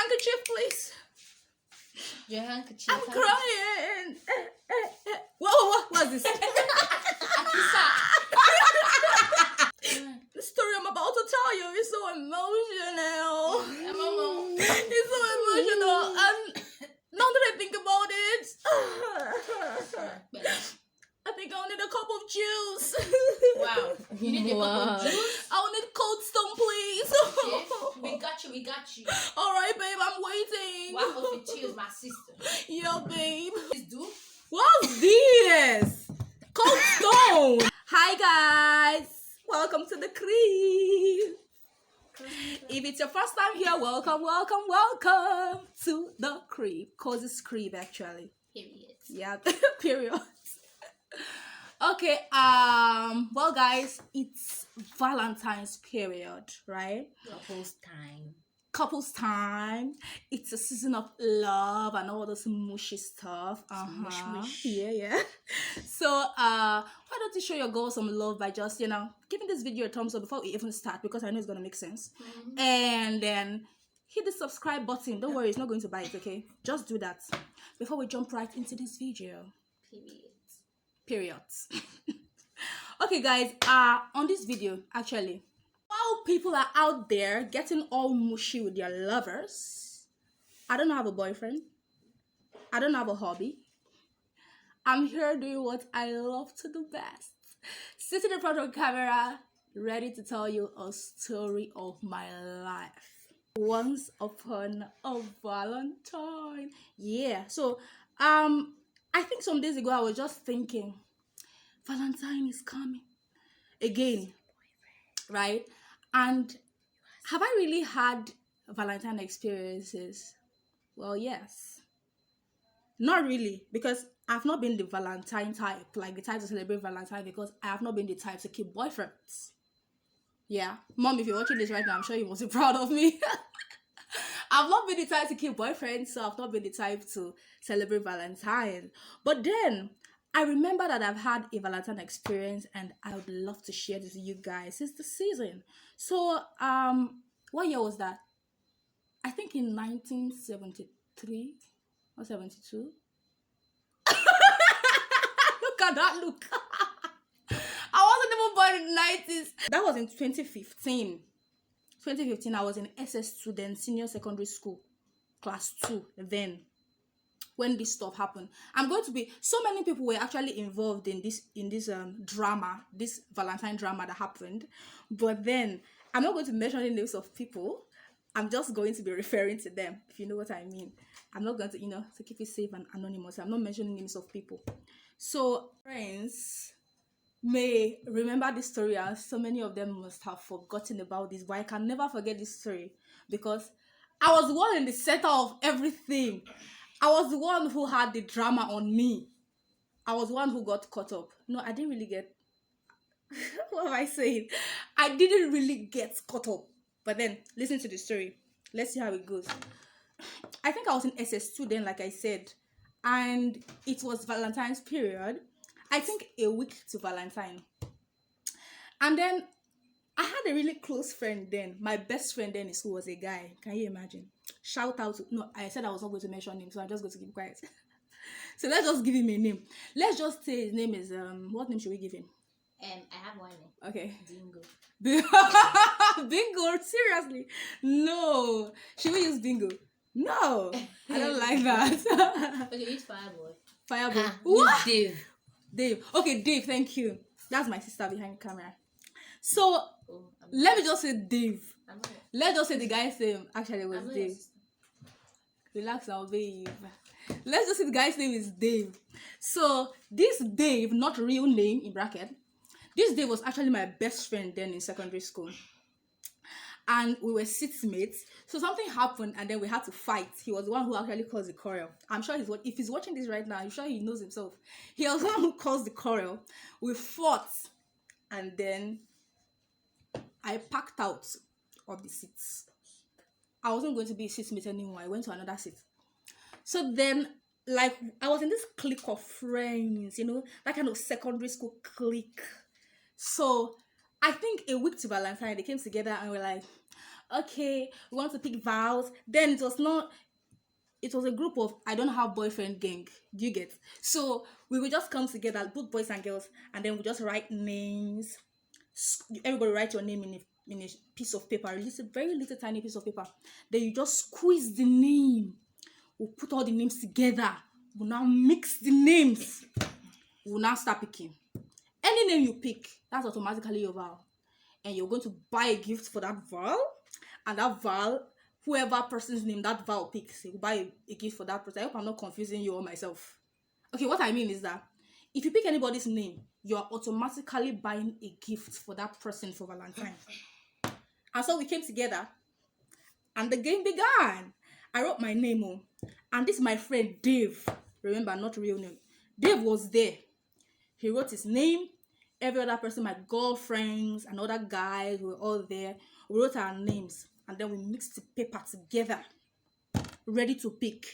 handkerchief, please. Your handkerchief. I'm crying. Whoa, what's this? The story I'm about to tell you is so emotional. It's so emotional. And now that I think about it, I think I'll need a cup of juice. Wow. You need a cup of juice? I'll need cold stone, please. Okay. We got you. Alright, babe, I'm waiting. Wipe off your tears, my sister. Yeah, babe. Please do. What's this? Cold stone. Hi, guys. Welcome to the crib. If it's your first time here, welcome to the crib. Cause it's crib actually. Period. Yeah, period. Okay, well guys, it's Valentine's period, right? Couples time. It's a season of love and all this mushy stuff. Mush. Yeah. So why don't you show your girl some love by just, giving this video a thumbs up before we even start, because I know it's gonna make sense. And then hit the subscribe button. Don't worry, it's not going to bite, okay? Just do that before we jump right into this video. Period. Okay, guys, on this video, actually, while people are out there getting all mushy with their lovers, I don't have a boyfriend. I don't have a hobby. I'm here doing what I love to do best. Sitting in front of the camera, ready to tell you a story of my life. Once upon a Valentine. Yeah. So, I think some days ago I was just thinking, Valentine is coming again, right? And have I really had Valentine experiences? Well, yes. Not really, because I've not been the Valentine type, like the type to celebrate Valentine, because I have not been the type to keep boyfriends. Yeah. Mom, if you're watching this right now, I'm sure you must be proud of me. I've not been the type to keep boyfriends, so I've not been the type to celebrate Valentine. But then, I remember that I've had a Valentine experience, and I would love to share this with you guys. It's the season. So, what year was that? I think in 1973 or 72. Look at that look. I wasn't even born in the 90s. That was in 2015. 2015, I was in SS student, senior secondary school, class 2 then, when this stuff happened. So many people were actually involved in this drama, this Valentine drama that happened. But then, I'm not going to mention the names of people. I'm just going to be referring to them, if you know what I mean. I'm not going to, to keep it safe and anonymous. I'm not mentioning names of people. So, friends may remember this story, and so many of them must have forgotten about this, but I can never forget this story, because I was the one in the center of everything. I was the one who had the drama on me. I was the one who got caught up. No, I didn't really get what am I saying? I didn't really get caught up. But then listen to the story. Let's see how it goes. I think I was in SS2 then, like I said, and it was Valentine's period. I think a week to Valentine. And then I had a really close friend then. My best friend then in school was a guy. Can you imagine? Shout out to... No, I said I was not going to mention him, so I'm just going to keep quiet. So let's just give him a name. Let's just say his name is... what name should we give him? I have one name. Okay. Bingo. Bingo? Seriously? No. Should we use Bingo? No. I don't like that. Okay, it's Fireboy. Fireboy. What? Dave. Okay, Dave, thank you. That's my sister behind the camera. So, let me just say Dave. Let's just say the guy's name actually was Dave. Relax now, babe. Let's just say the guy's name is Dave. So, this Dave, not real name in bracket, this Dave was actually my best friend then in secondary school. And we were seatmates. So something happened and then we had to fight. He was the one who actually caused the quarrel. I'm sure if he's watching this right now, I'm sure he knows himself. He was the one who caused the quarrel. We fought. And then I packed out of the seats. I wasn't going to be a seatmate anymore. I went to another seat. So then, like, I was in this clique of friends, that kind of secondary school clique. So I think a week to Valentine, they came together and were like, okay, we want to pick vows. Then it was not. It was a group of I don't have boyfriend gang. Do you get? So we would just come together, both boys and girls, and then we just write names. Everybody write your name in a piece of paper, a very little tiny piece of paper. Then you just squeeze the name. We'll put all the names together. We'll now mix the names. We'll now start picking. Any name you pick, that's automatically your vow. And you're going to buy a gift for that vow. And that vow, whoever person's name that vow picks, you buy a gift for that person. I hope I'm not confusing you or myself. Okay, what I mean is that if you pick anybody's name, you're automatically buying a gift for that person for Valentine. And so we came together and the game began. I wrote my name, and this is my friend Dave. Remember, not real name. Dave was there. He wrote his name. Every other person, my girlfriends and other guys were all there. We wrote our names and then we mixed the paper together, ready to pick.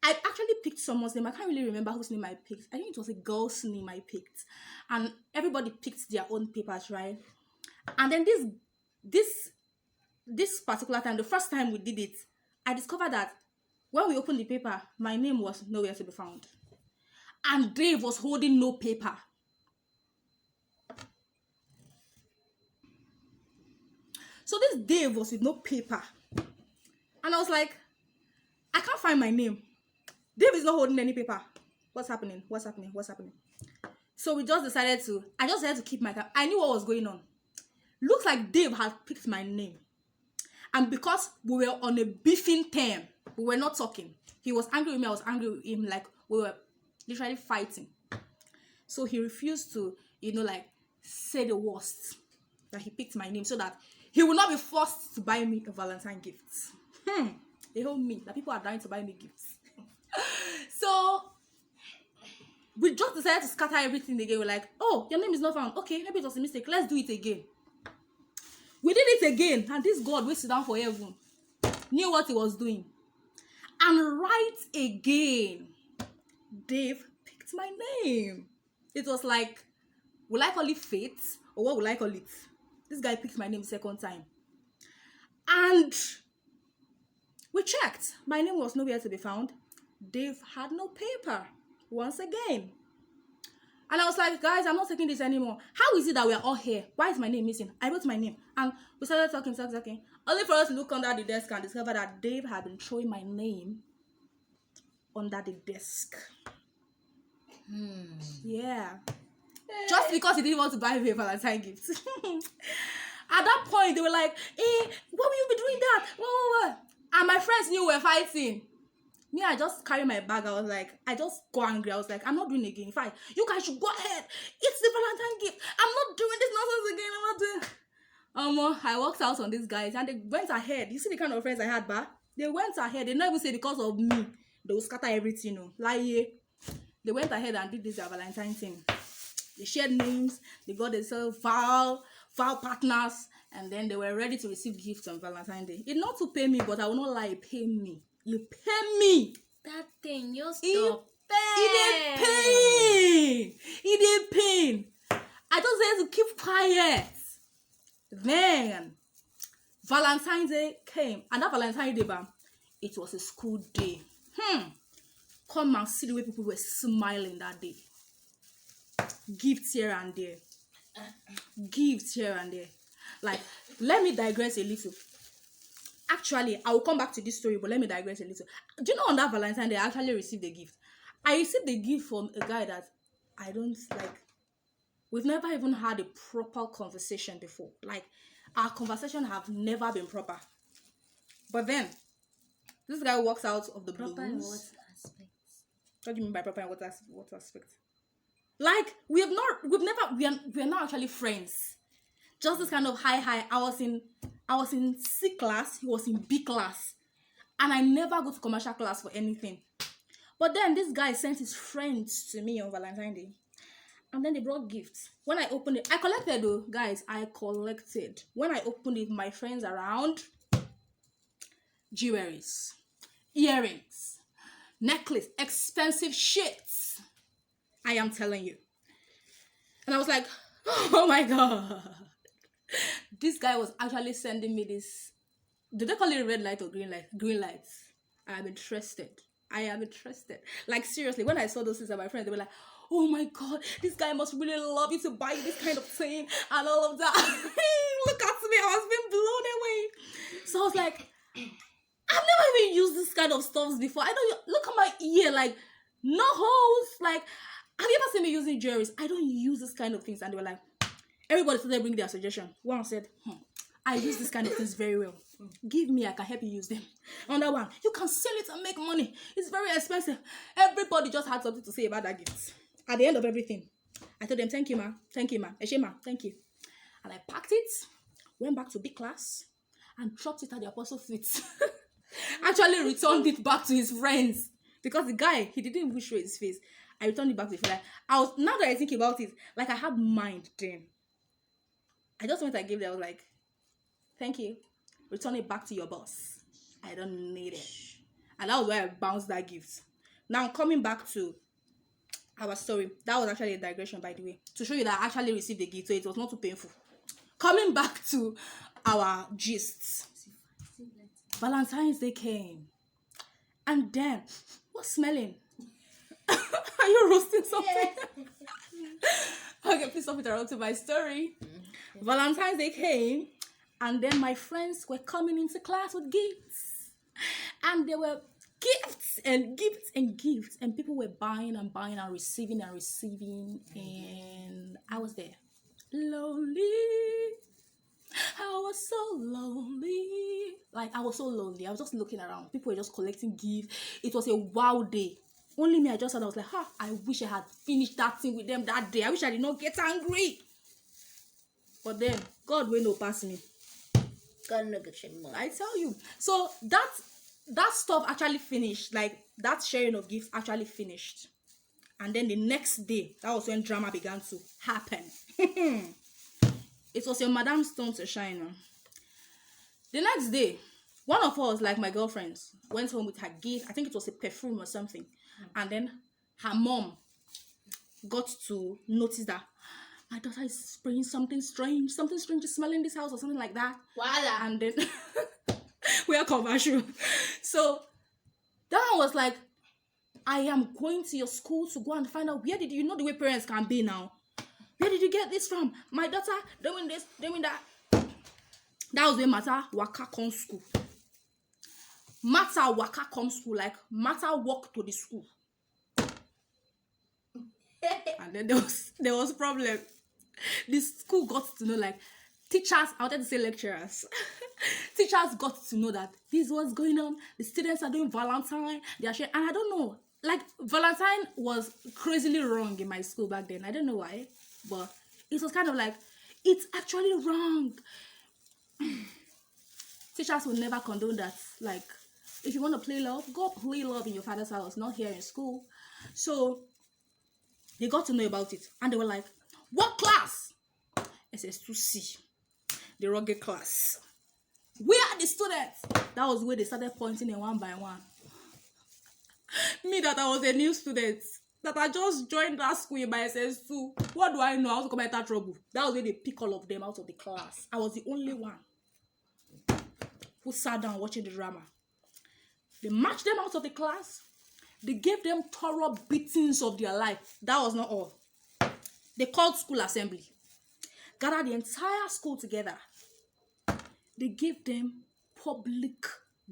I actually picked someone's name. I can't really remember whose name I picked. I think it was a girl's name I picked. And everybody picked their own papers, right? And then this particular time, the first time we did it, I discovered that when we opened the paper, my name was nowhere to be found. And Dave was holding no paper. So this Dave was with no paper. And I was like, I can't find my name. Dave is not holding any paper. What's happening? What's happening? What's happening? So I just decided to keep my cap. I knew what was going on. Looks like Dave had picked my name. And because we were on a beefing term, we were not talking. He was angry with me, I was angry with him, like we were literally fighting. So he refused to, say the worst, that he picked my name so that he will not be forced to buy me a Valentine gift. They told me that people are dying to buy me gifts. So we just decided to scatter everything again. We're like, oh, your name is not found. Okay, maybe it was a mistake. Let's do it again. We did it again, and this God will sit down for heaven knew what he was doing. And right again, Dave picked my name. It was like, will I call it fate or what will I call it? This guy picked my name second time. And we checked. My name was nowhere to be found. Dave had no paper once again. And I was like, guys, I'm not taking this anymore. How is it that we are all here? Why is my name missing? I wrote my name. And we started talking. Only for us to look under the desk and discover that Dave had been throwing my name under the desk. Yeah. Just because he didn't want to buy me a Valentine gift. At that point, they were like, why will you be doing that? What? And my friends knew we were fighting. Me, I just carry my bag. I just go angry. I was like, I'm not doing it again. Fine. You guys should go ahead. It's the Valentine gift. I'm not doing this nonsense again. I'm not doing. I walked out on these guys and they went ahead. You see the kind of friends I had back? They went ahead. They never say because of me. They will scatter everything. Lie. They went ahead and did this Valentine thing. They shared names. They got themselves vow partners. And then they were ready to receive gifts on Valentine's Day. It not to pay me, but I will not lie. It pay me. You pay me. That thing, you stop. It did pain. I just had to keep quiet. Then Valentine's Day came, and that Valentine's Day, it was a school day. Come and see the way people were smiling that day. Gifts here and there. Gifts here and there. Like, let me digress a little. Actually, I will come back to this story, but let me digress a little. Do you know on that Valentine Day, I actually received a gift. I received a gift from a guy that I don't like. We've never even had a proper conversation before. Like, our conversation have never been proper. But then, this guy walks out of the blues. Proper in what aspect? What do you mean by proper in what aspect? Like, we are not actually friends. Just this kind of hi. I was in C class, he was in B class. And I never go to commercial class for anything. But then this guy sent his friends to me on Valentine's Day. And then they brought gifts. When I opened it, I collected though, guys, I collected. When I opened it, my friends around, jewelries, earrings, necklace, expensive shit. I am telling you. And I was like, oh my God. This guy was actually sending me this. Do they call it red light or green light? Green lights. I am interested. I am interested. Like seriously, when I saw those things at my friends, they were like, "Oh my god, this guy must really love you to buy you this kind of thing and all of that." Look at me, I was being blown away. So I was like, I've never even used this kind of stuff before. I know you look at my ear, like no holes. Like, have you ever seen me using jewelries? I don't use this kind of things. And they were like, everybody started bringing their suggestion. One said, I use this kind of things very well. Give me, I can help you use them. Another one, you can sell it and make money. It's very expensive. Everybody just had something to say about that gift. At the end of everything, I told them, thank you, ma. Thank you, ma. Eshe, ma. Thank you. And I packed it, went back to big class, and dropped it at the apostle's feet. Actually returned it back to his friends. Because the guy, he didn't even show his face. I returned it back to his friend. Now that I think about it, like I had mind then. I just went, I gave them, I was like, thank you. Return it back to your boss. I don't need it. And that was where I bounced that gift. Now, coming back to our story, that was actually a digression, by the way, to show you that I actually received the gift, so it was not too painful. Coming back to our gists. Valentine's Day came. And then, what's smelling? Are you roasting something? Okay, please stop interrupting my story. Valentine's Day came, and then my friends were coming into class with gifts. And there were gifts and gifts and gifts, and people were buying and buying and receiving and receiving, and I was there. Lonely. I was so lonely. Like, I was so lonely. I was just looking around. People were just collecting gifts. It was a wild day. Only me, I just thought, I was like, I wish I had finished that thing with them that day. I wish I did not get angry. But then, God will not pass me. God no get your money. I tell you. So, that stuff actually finished. Like, that sharing of gifts actually finished. And then the next day, that was when drama began to happen. It was your madam's turn to shine. The next day, one of us, like my girlfriends, went home with her gift. I think it was a perfume or something. And then her mom got to notice that my daughter is spraying something strange is smelling in this house or something like that. Voila. And then we are controversial. So that was like, I am going to your school to go and find out, where did you know the way parents can be now? Where did you get this from? My daughter doing this, doing that. That was when Mata waka come school. Mata waka come school, like Mata walk to the school. And then there was problem. The school got to know, like, teachers, I wanted to say lecturers. Teachers got to know that this is what's going on. The students are doing Valentine. They are sharing, and I don't know. Like, Valentine was crazily wrong in my school back then. I don't know why, but it was kind of like, it's actually wrong. Teachers will never condone that. Like, if you want to play love, go play love in your father's house, not here in school. So they got to know about it, and they were like, what class? SS2C, the rugged class. Where are the students? That was where they started pointing in one by one. Me, that I was a new student, that I just joined that school in my SS2. What do I know? I was to come enter trouble. That was where they pick all of them out of the class. I was the only one who sat down watching the drama. They marched them out of the class. They gave them thorough beatings of their life. That was not all. They called school assembly, gathered the entire school together. They gave them public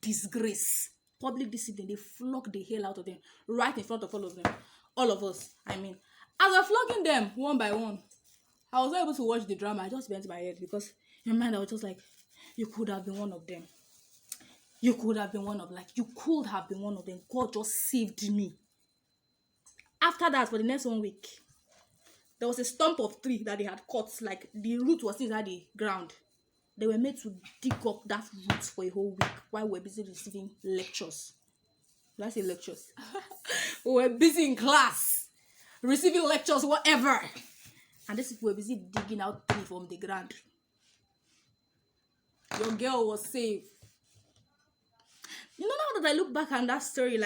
disgrace, public discipline. They flogged the hell out of them right in front of all of them. All of us, I mean. As we're flogging them one by one, I was not able to watch the drama. I just bent my head because in my mind I was just like, you could have been one of them. You could have been one of, like, you could have been one of them. God just saved me. After that, for the next 1 week, there was a stump of tree that they had cut. Like, the root was inside the ground. They were made to dig up that root for a whole week while we were busy receiving lectures. Did I say lectures? We were busy in class, receiving lectures, whatever. And these people were busy digging out tree from the ground. Your girl was saved. You know, now that I look back on that story,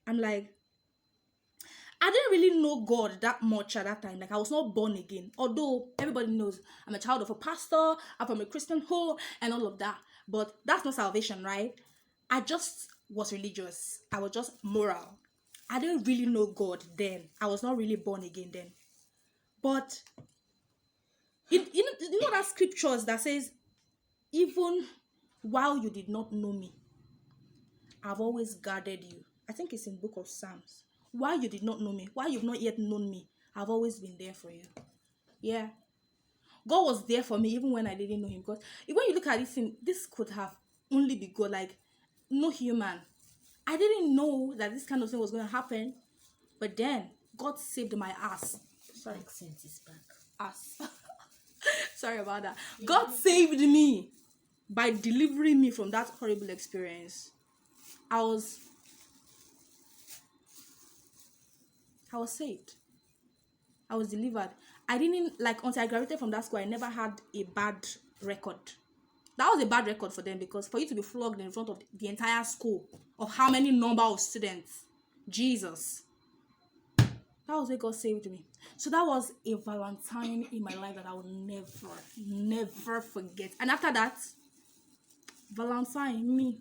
I'm like, I didn't really know God that much at that time. Like, I was not born again. Although everybody knows I'm a child of a pastor, I'm from a Christian home, and all of that. But that's not salvation, right? I just was religious. I was just moral. I didn't really know God then. I was not really born again then. But you know that scriptures that says, even while you did not know me, I've always guarded you. I think it's in book of Psalms. While you did not know me, while you've not yet known me, I've always been there for you. Yeah. God was there for me even when I didn't know him. Because when you look at this thing, this could have only be God, like no human. I didn't know that this kind of thing was going to happen. But then God saved my ass. Sorry, accent is back. Ass. Sorry about that. God saved me by delivering me from that horrible experience. I was saved. I was delivered. I didn't, like, until I graduated from that school, I never had a bad record. That was a bad record for them, because for you to be flogged in front of the entire school of how many number of students, Jesus, that was where God saved me. So that was a Valentine in my life that I will never forget. And after that, Valentine, me,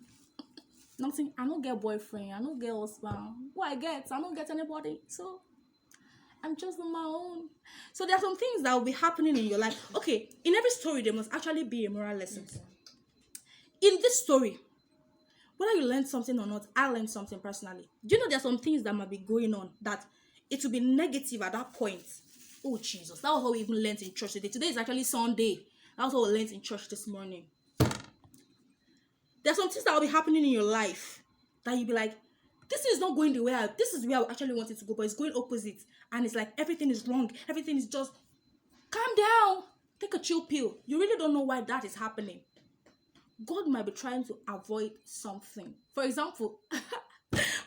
nothing. I don't get boyfriend. I don't get husband. What I don't get anybody. So I'm just on my own. So there are some things that will be happening in your life. Okay, in every story there must actually be a moral lesson. In this story, whether you learned something or not, I learned something personally. Do you know there are some things that might be going on that it will be negative at that point? Oh Jesus, that was what we even learned in church today. Today is actually Sunday. That was what we learned in church this morning. There are some things that will be happening in your life that you'll be like, this is not going the way this is where I actually want it to go, but it's going opposite. And it's like everything is wrong. Everything is just, calm down. Take a chill pill. You really don't know why that is happening. God might be trying to avoid something. For example,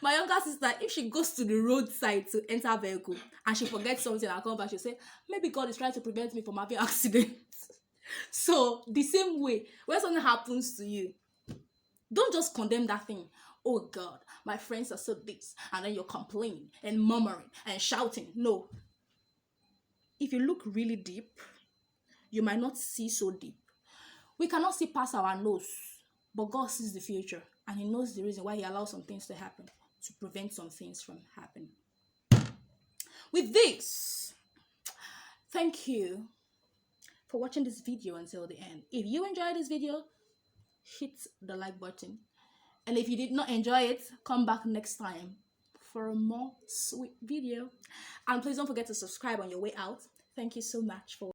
my younger sister, if she goes to the roadside to enter a vehicle and she forgets something and come back, she'll say, maybe God is trying to prevent me from having an accident. So the same way, when something happens to you, don't just condemn that thing. Oh God, my friends are so this, and then you're complaining and murmuring and shouting. No. If you look really deep, you might not see so deep. We cannot see past our nose, but God sees the future, and he knows the reason why he allows some things to happen, to prevent some things from happening. With this, thank you for watching this video until the end. If you enjoyed this video, hit the like button. And if you did not enjoy it, come back next time for a more sweet video. And please don't forget to subscribe on your way out. Thank you so much for